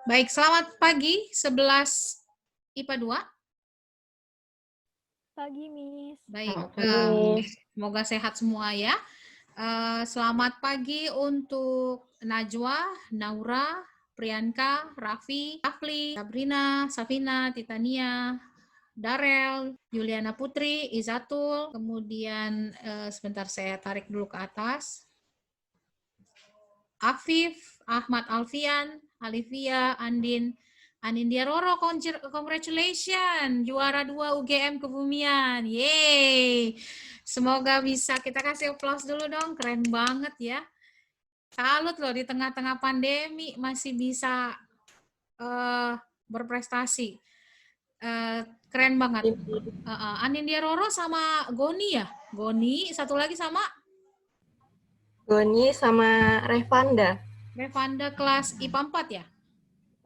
Baik, selamat pagi 11 IPA 2. Pagi, Miss. Baik, Pagi. semoga sehat semua ya. Selamat pagi untuk Najwa, Naura, Priyanka, Raffi, Afli, Sabrina, Safina, Titania, Darel, Juliana Putri, Izatul, kemudian sebentar saya tarik dulu ke atas. Afif, Ahmad Alfian, Alivia, Andin Dia Roro, congratulations, juara 2 UGM Kebumian, yeay. Semoga bisa, kita kasih applause dulu dong, keren banget ya. Salut loh, di tengah-tengah pandemi masih bisa berprestasi. Keren banget. Dia Roro sama Goni ya? Goni, satu lagi sama? Goni sama Revanda. Revanda kelas IPA 4 ya?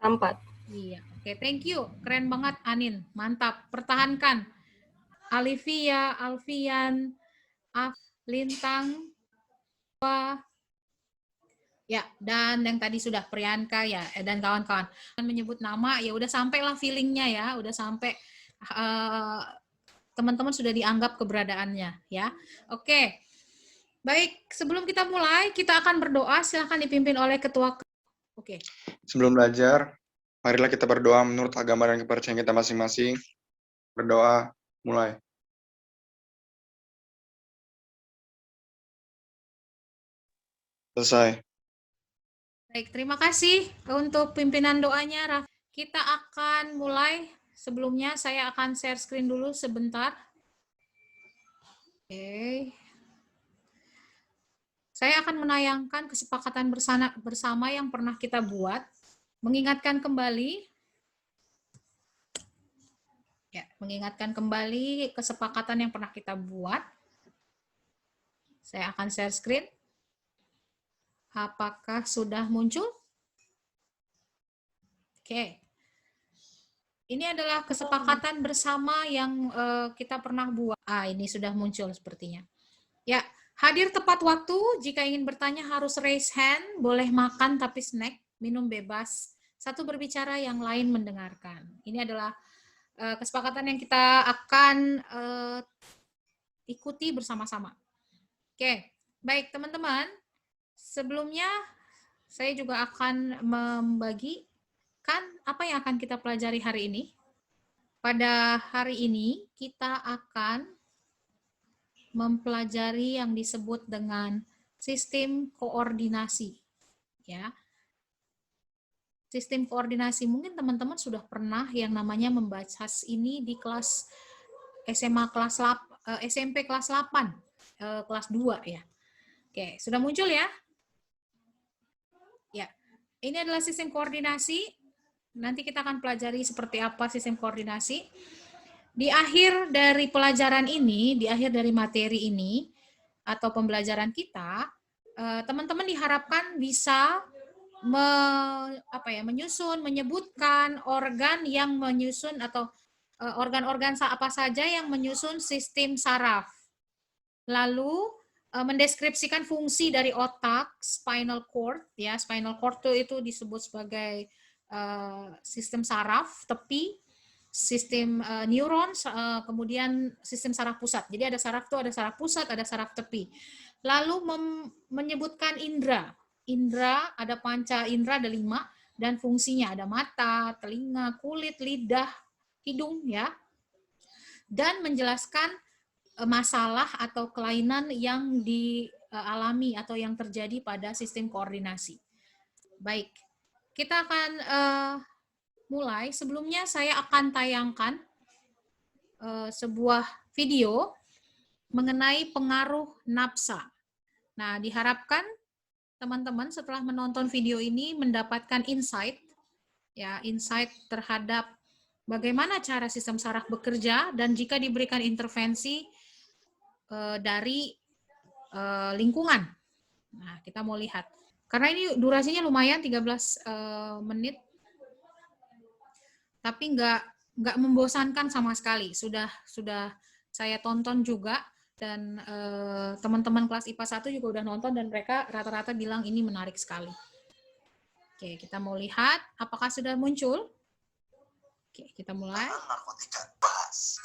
4. Iya, oke, thank you. Keren banget, Anin. Mantap, pertahankan. Alivia, Alfian, Lintang, ya, dan yang tadi sudah Priyanka ya, dan kawan-kawan. Menyebut nama, ya udah sampailah feelingnya ya, udah sampai teman-teman sudah dianggap keberadaannya ya. Oke, baik, sebelum kita mulai, kita akan berdoa. Silahkan dipimpin oleh Ketua. Oke. Sebelum belajar, marilah kita berdoa menurut agama dan kepercayaan kita masing-masing. Berdoa, mulai. Selesai. Baik, terima kasih untuk pimpinan doanya, Raf. Kita akan mulai. Sebelumnya saya akan share screen dulu sebentar. Oke. Saya akan menayangkan kesepakatan bersama yang pernah kita buat. Mengingatkan kembali kesepakatan yang pernah kita buat. Saya akan share screen. Apakah sudah muncul? Oke. Ini adalah kesepakatan bersama yang kita pernah buat. Ini sudah muncul sepertinya. Ya, hadir tepat waktu. Jika ingin bertanya harus raise hand. Boleh makan tapi snack, minum bebas. Satu berbicara, yang lain mendengarkan. Ini adalah kesepakatan yang kita akan ikuti bersama-sama. Oke, baik teman-teman. Sebelumnya saya juga akan membagikan apa yang akan kita pelajari hari ini. Pada hari ini kita akan mempelajari yang disebut dengan sistem koordinasi. Ya. Sistem koordinasi, mungkin teman-teman sudah pernah yang namanya membahas ini di kelas SMA kelas SMP kelas 8, kelas 2 ya. Oke, sudah muncul ya? Ya. Ini adalah sistem koordinasi. Nanti kita akan pelajari seperti apa sistem koordinasi. Di akhir dari pelajaran ini, di akhir dari materi ini, atau pembelajaran kita, teman-teman diharapkan bisa menyebutkan organ yang menyusun atau organ-organ apa saja yang menyusun sistem saraf. Lalu mendeskripsikan fungsi dari otak, spinal cord, ya, spinal cord itu disebut sebagai sistem saraf tepi, sistem neuron, kemudian sistem saraf pusat. Jadi ada saraf itu, ada saraf pusat, ada saraf tepi. Lalu menyebutkan indera. Indera, ada panca indera, ada 5, dan fungsinya ada mata, telinga, kulit, lidah, hidung, ya. Dan menjelaskan masalah atau kelainan yang dialami atau yang terjadi pada sistem koordinasi. Baik, kita akan mulai. Sebelumnya saya akan tayangkan sebuah video mengenai pengaruh nafsa. Nah, diharapkan teman-teman setelah menonton video ini mendapatkan insight terhadap bagaimana cara sistem saraf bekerja, dan jika diberikan intervensi dari lingkungan. Nah, kita mau lihat. Karena ini durasinya lumayan 13 menit. Tapi nggak membosankan sama sekali. Sudah saya tonton juga, dan teman-teman kelas IPA 1 juga udah nonton, dan mereka rata-rata bilang ini menarik sekali. Oke, kita mau lihat apakah sudah muncul. Oke, kita mulai. Narkotika bahas.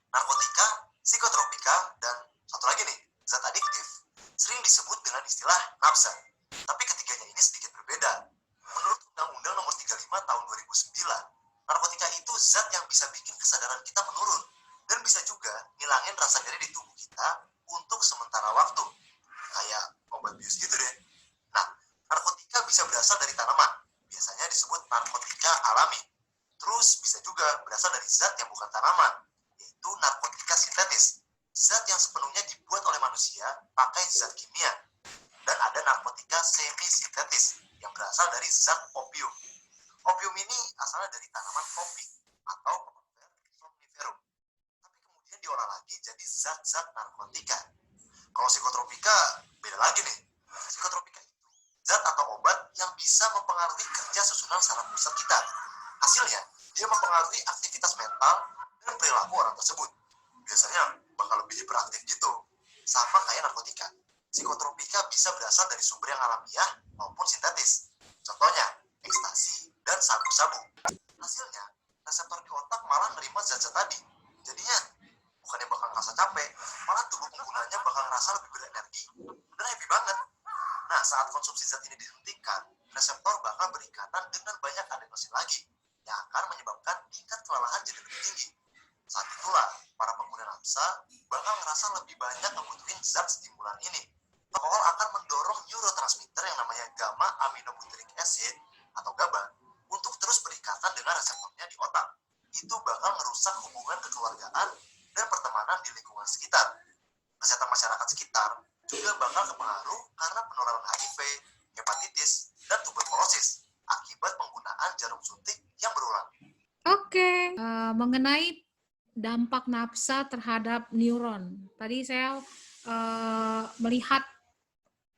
Narkotika, psikotropika, dan satu lagi nih, zat adiktif. Sering disebut dengan istilah nafsa. Tapi ketiganya ini sedikit berbeda. Menurut Undang-Undang Nomor 35 Tahun 2009, narkotika itu zat yang bisa bikin kesadaran kita menurun dan bisa juga ngilangin rasa nyeri di tubuh kita untuk sementara waktu. Kayak obat bius gitu deh. Nah, narkotika bisa berasal dari tanaman. Biasanya disebut narkotika alami. Terus bisa juga berasal dari zat yang bukan tanaman, yaitu narkotika sintetis. Zat yang sepenuhnya dibuat oleh manusia pakai zat kimia. Dan ada narkotika semi-sintetis yang berasal dari zat opium. Opium ini asalnya dari tanaman kopi atau somniferum. Tapi kemudian diolah lagi jadi zat-zat narkotika. Kalau psikotropika beda lagi nih. Psikotropika itu zat atau obat yang bisa mempengaruhi kerja susunan saraf pusat kita. Hasilnya, dia mempengaruhi aktivitas mental dan perilaku orang tersebut. Biasanya bakal lebih hiperaktif gitu. Sama kayak narkotika. Psikotropika bisa berasal dari sumber yang alamiah maupun sintetis. Contohnya, ekstasi dan sabu-sabu. Hasilnya, reseptor di otak malah nerima zat-zat tadi. Jadinya, bukannya bakal ngerasa capek, malah tubuh penggunanya bakal ngerasa lebih berenergi dan happy banget. Nah, saat konsumsi zat ini dihentikan, reseptor bakal berikatan dengan banyak adenosin lagi, yang akan menyebabkan tingkat kelelahan jadi lebih tinggi. Saat itulah, para pengguna nafsa bakal ngerasa lebih banyak membutuhkan zat stimulan ini. Alkohol akan mendorong neurotransmitter yang namanya gamma aminobutyric acid atau GABA untuk terus berikatan dengan reseptornya di otak. Itu bakal merusak hubungan kekeluargaan dan pertemanan di lingkungan sekitar. Kesehatan masyarakat sekitar juga bakal terpengaruh karena penularan HIV, hepatitis, dan tuberkulosis akibat penggunaan jarum suntik yang berulang. Oke, mengenai dampak nafsa terhadap neuron. Tadi saya melihat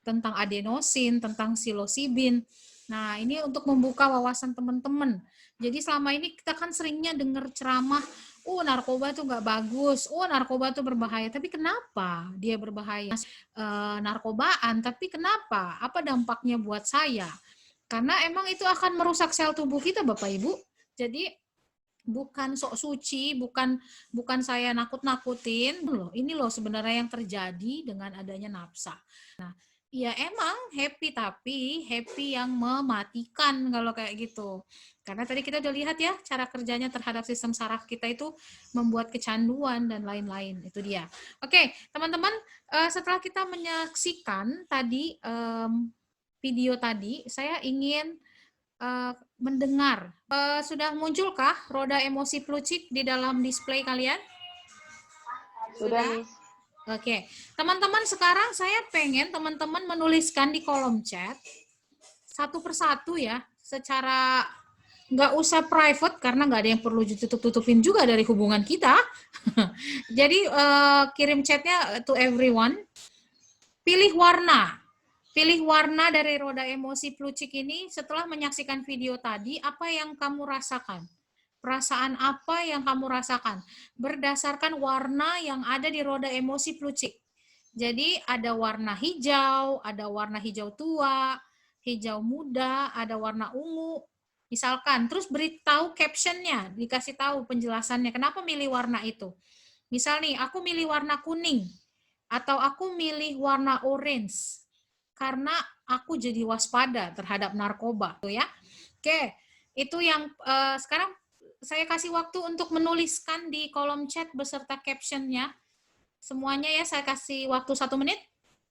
tentang adenosin, tentang psilosibin. Nah, ini untuk membuka wawasan teman-teman. Jadi selama ini kita kan seringnya dengar ceramah, narkoba tuh nggak bagus, narkoba tuh berbahaya. Tapi kenapa dia berbahaya? Narkobaan, tapi kenapa? Apa dampaknya buat saya? Karena emang itu akan merusak sel tubuh kita, Bapak Ibu. Jadi bukan sok suci, bukan saya nakut-nakutin loh. Ini loh sebenarnya yang terjadi dengan adanya nafsa. Nah, ya emang happy, tapi happy yang mematikan kalau kayak gitu. Karena tadi kita udah lihat ya cara kerjanya terhadap sistem saraf kita itu membuat kecanduan dan lain-lain. Itu dia. Oke, teman-teman, setelah kita menyaksikan tadi video tadi, saya ingin mendengar. Sudah munculkah roda emosi Plucik di dalam display kalian? Sudah, Miss. Oke, teman-teman, sekarang saya pengen teman-teman menuliskan di kolom chat satu persatu ya, secara nggak usah private karena nggak ada yang perlu ditutup-tutupin juga dari hubungan kita. Jadi kirim chatnya to everyone. Pilih warna dari roda emosi Plucik ini. Setelah menyaksikan video tadi, apa yang kamu rasakan? Perasaan apa yang kamu rasakan? Berdasarkan warna yang ada di roda emosi Plucik. Jadi ada warna hijau, ada warna hijau tua, hijau muda, ada warna ungu. Misalkan, terus beritahu captionnya, dikasih tahu penjelasannya, kenapa milih warna itu. Misal nih, aku milih warna kuning, atau aku milih warna orange, karena aku jadi waspada terhadap narkoba, tuh ya. Oke, itu yang sekarang saya kasih waktu untuk menuliskan di kolom chat beserta captionnya. Semuanya ya, saya kasih waktu 1 menit,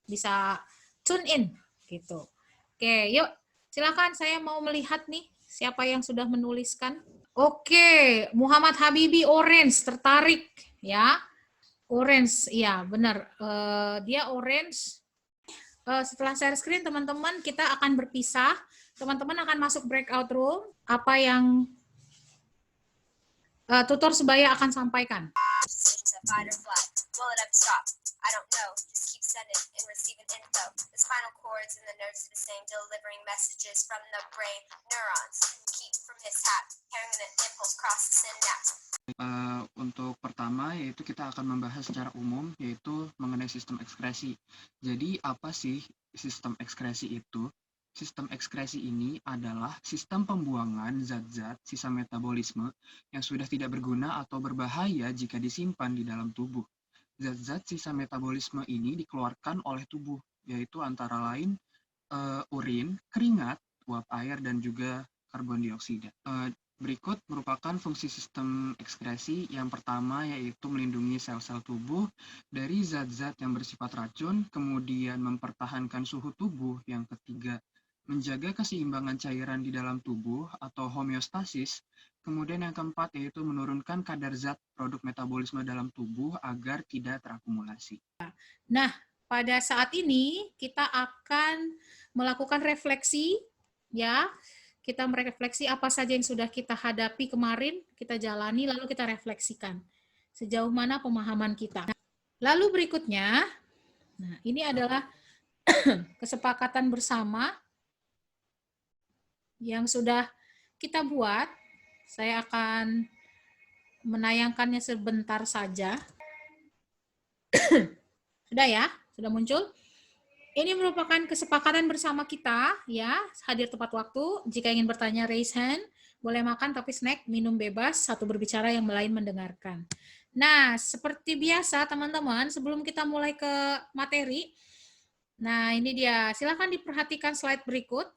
bisa tune in gitu. Oke, yuk silakan, saya mau melihat nih siapa yang sudah menuliskan. Oke, Muhammad Habibi orange, tertarik ya. Orange, iya benar. Dia orange. Setelah share screen, teman-teman, kita akan berpisah. Teman-teman akan masuk breakout room. Apa yang tutor sebaya akan sampaikan. Untuk pertama yaitu kita akan membahas secara umum yaitu mengenai sistem ekskresi. Jadi apa sih sistem ekskresi itu? Sistem ekskresi ini adalah sistem pembuangan zat-zat sisa metabolisme yang sudah tidak berguna atau berbahaya jika disimpan di dalam tubuh. Zat-zat sisa metabolisme ini dikeluarkan oleh tubuh, yaitu antara lain urin, keringat, uap air, dan juga karbon dioksida. Berikut merupakan fungsi sistem ekskresi. Yang pertama yaitu melindungi sel-sel tubuh dari zat-zat yang bersifat racun, kemudian mempertahankan suhu tubuh. Yang ketiga, menjaga keseimbangan cairan di dalam tubuh atau homeostasis. Kemudian yang keempat yaitu menurunkan kadar zat produk metabolisme dalam tubuh agar tidak terakumulasi. Nah, pada saat ini kita akan melakukan refleksi, ya. Kita merefleksi apa saja yang sudah kita hadapi kemarin, kita jalani, lalu kita refleksikan sejauh mana pemahaman kita. Lalu berikutnya, nah ini adalah kesepakatan bersama yang sudah kita buat. Saya akan menayangkannya sebentar saja. Sudah ya? Sudah muncul? Ini merupakan kesepakatan bersama kita, ya, hadir tepat waktu. Jika ingin bertanya, raise hand. Boleh makan, tapi snack, minum bebas, satu berbicara, yang lain mendengarkan. Nah, seperti biasa, teman-teman, sebelum kita mulai ke materi, nah ini dia, silakan diperhatikan slide berikut.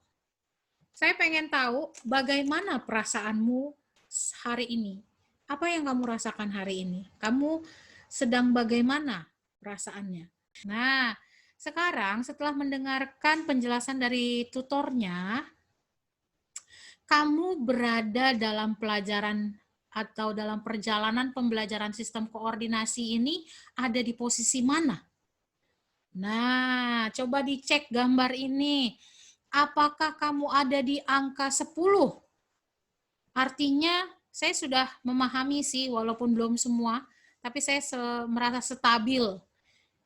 Saya pengen tahu bagaimana perasaanmu hari ini. Apa yang kamu rasakan hari ini? Kamu sedang bagaimana perasaannya? Nah, sekarang setelah mendengarkan penjelasan dari tutornya, kamu berada dalam pelajaran atau dalam perjalanan pembelajaran sistem koordinasi ini ada di posisi mana? Nah, coba dicek gambar ini. Apakah kamu ada di angka 10? Artinya, saya sudah memahami sih, walaupun belum semua, tapi saya merasa stabil.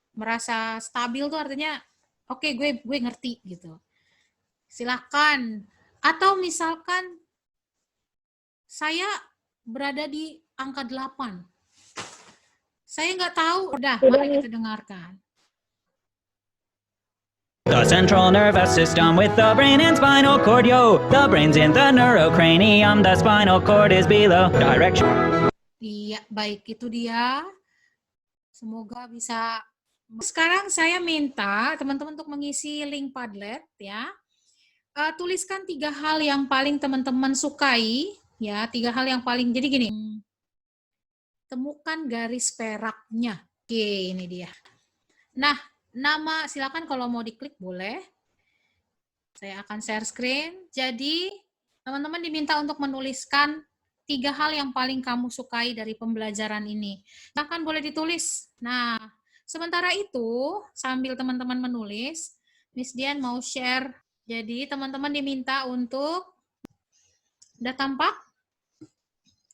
Merasa stabil tuh artinya oke, gue ngerti gitu. Silakan. Atau misalkan saya berada di angka 8. Saya nggak tahu. Udah, mari kita dengarkan. The central nervous system with the brain and spinal cord, yo. The brain's in the neurocranium, the spinal cord is below. Direction. Iya, baik, itu dia. Semoga bisa. Sekarang saya minta teman-teman untuk mengisi link Padlet, ya. Tuliskan 3 hal yang paling teman-teman sukai, ya. 3 hal yang paling, jadi gini. Temukan garis peraknya. Oke, ini dia. Nah, nama, silakan kalau mau diklik boleh. Saya akan share screen. Jadi, teman-teman diminta untuk menuliskan 3 hal yang paling kamu sukai dari pembelajaran ini. Silakan boleh ditulis. Nah, sementara itu, sambil teman-teman menulis, Miss Dian mau share. Jadi, teman-teman diminta untuk, udah tampak?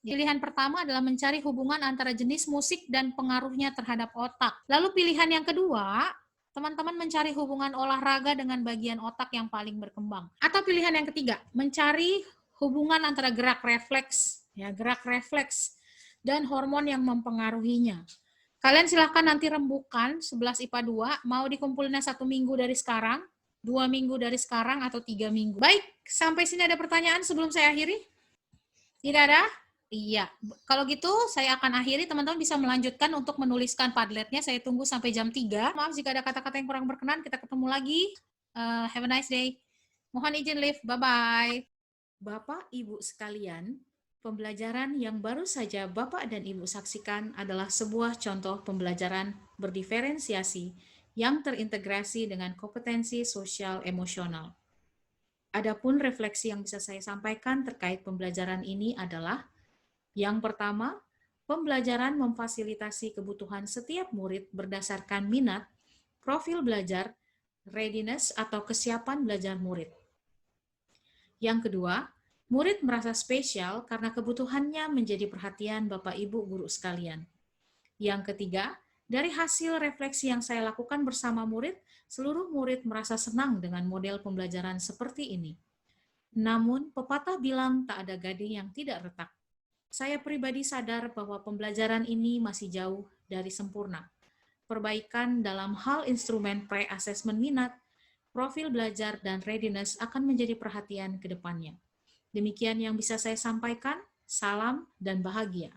Pilihan pertama adalah mencari hubungan antara jenis musik dan pengaruhnya terhadap otak. Lalu pilihan yang kedua, teman-teman mencari hubungan olahraga dengan bagian otak yang paling berkembang. Atau pilihan yang ketiga, mencari hubungan antara gerak refleks, ya, gerak refleks dan hormon yang mempengaruhinya. Kalian silahkan nanti rembukan 11 IPA 2, mau dikumpulnya 1 minggu dari sekarang, 2 minggu dari sekarang, atau 3 minggu. Baik, sampai sini ada pertanyaan sebelum saya akhiri? Tidak ada? Iya, kalau gitu saya akan akhiri, teman-teman bisa melanjutkan untuk menuliskan Padletnya, saya tunggu sampai jam 3. Maaf jika ada kata-kata yang kurang berkenan, kita ketemu lagi. Have a nice day. Mohon izin live, bye-bye. Bapak, Ibu sekalian, pembelajaran yang baru saja Bapak dan Ibu saksikan adalah sebuah contoh pembelajaran berdiferensiasi yang terintegrasi dengan kompetensi sosial emosional. Adapun refleksi yang bisa saya sampaikan terkait pembelajaran ini adalah yang pertama, pembelajaran memfasilitasi kebutuhan setiap murid berdasarkan minat, profil belajar, readiness atau kesiapan belajar murid. Yang kedua, murid merasa spesial karena kebutuhannya menjadi perhatian Bapak Ibu guru sekalian. Yang ketiga, dari hasil refleksi yang saya lakukan bersama murid, seluruh murid merasa senang dengan model pembelajaran seperti ini. Namun, pepatah bilang tak ada gading yang tidak retak. Saya pribadi sadar bahwa pembelajaran ini masih jauh dari sempurna. Perbaikan dalam hal instrumen pre-assessment minat, profil belajar, dan readiness akan menjadi perhatian ke depannya. Demikian yang bisa saya sampaikan. Salam dan bahagia.